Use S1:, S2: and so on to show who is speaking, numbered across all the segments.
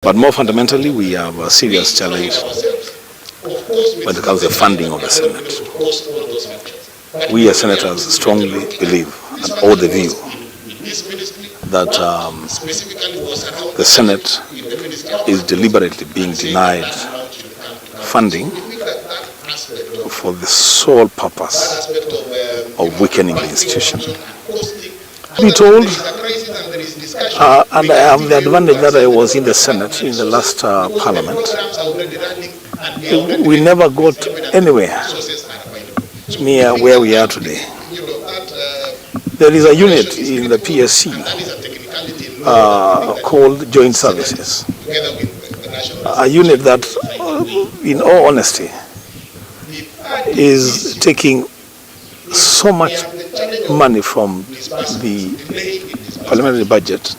S1: But more fundamentally, we have a serious challenge when it comes to the funding of the Senate. We as senators strongly believe and hold the view that the Senate is deliberately being denied funding for the sole purpose of weakening the institution. Be told, and I have the advantage that I was in the Senate in the last Parliament, we never got anywhere near where we are today. There is a unit in the PSC called Joint Services, a unit that, in all honesty, is taking so much money from the parliamentary budget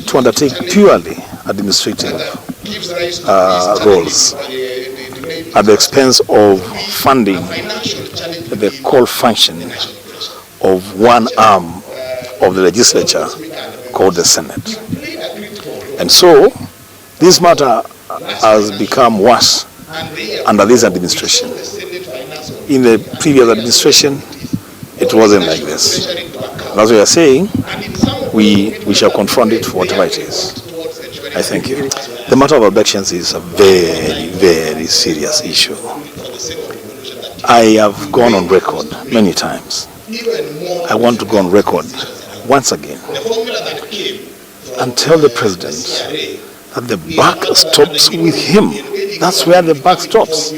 S1: to undertake purely administrative roles at the expense of funding the core function of one arm of the legislature called the Senate. And so this matter has become worse under this administration. In the previous administration, it wasn't like this. And as we are saying, we shall confront it for whatever it is. I thank you. The matter of abductions is a very, very serious issue. I have gone on record many times. I want to go on record once again and tell the president that the buck stops with him. That's where the buck stops.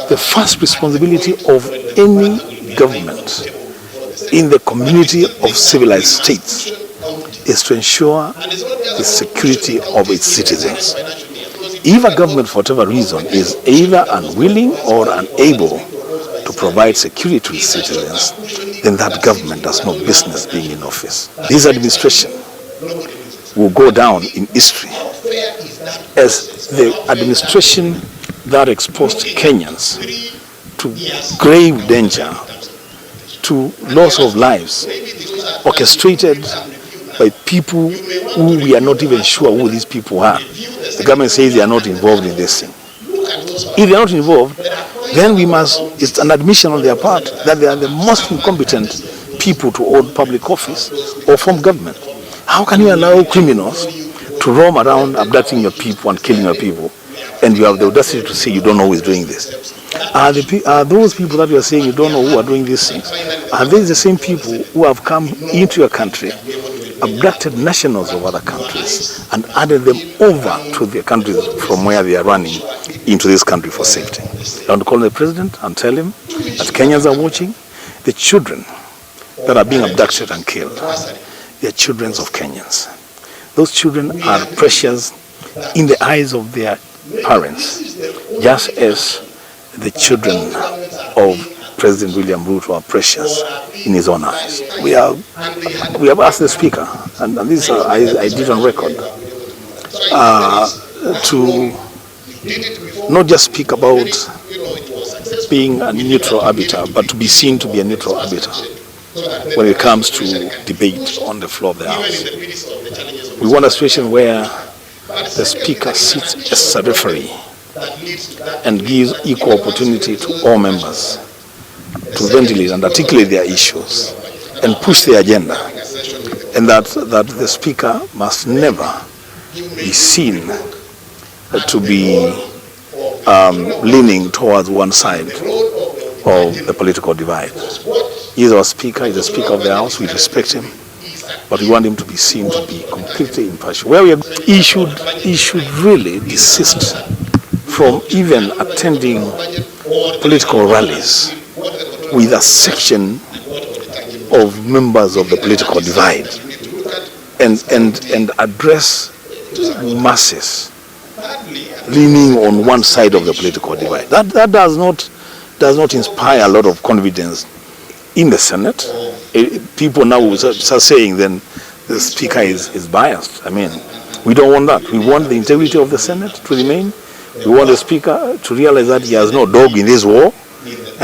S1: The first responsibility of any government in the community of civilized states is to ensure the security of its citizens. If a government, for whatever reason, is either unwilling or unable to provide security to its citizens, then that government has no business being in office. This administration will go down in history as the administration that exposed Kenyans to grave danger, to loss of lives, orchestrated by people who we are not even sure who these people are. The government says they are not involved in this thing. If they are not involved, then it's an admission on their part that they are the most incompetent people to hold public office or form government. How can you allow criminals to roam around abducting your people and killing your people, and you have the audacity to say you don't know who is doing this? Are those people that you are saying you don't know who are doing these things, are they the same people who have come into your country, abducted nationals of other countries, and added them over to their countries from where they are running into this country for safety? I want to call the president and tell him that Kenyans are watching. The children that are being abducted and killed, they are children of Kenyans. Those children are precious in the eyes of their parents, just as the children of President William Ruto are precious in his own eyes. We have asked the Speaker, and this I did on record, to not just speak about being a neutral arbiter, but to be seen to be a neutral arbiter when it comes to debate on the floor of the House. We want a situation where the Speaker sits as a referee and gives equal opportunity to all members to ventilate and articulate their issues and push the agenda, and that the Speaker must never be seen to be leaning towards one side of the political divide. He is our Speaker, he is the Speaker of the House, we respect him, but we want him to be seen to be completely impartial. He should really desist from even attending political rallies with a section of members of the political divide and address masses leaning on one side of the political divide. That does not inspire a lot of confidence in the Senate. People now will start saying then the Speaker is biased. I mean, we don't want that. We want the integrity of the Senate to remain. We want the Speaker to realize that he has no dog in this war.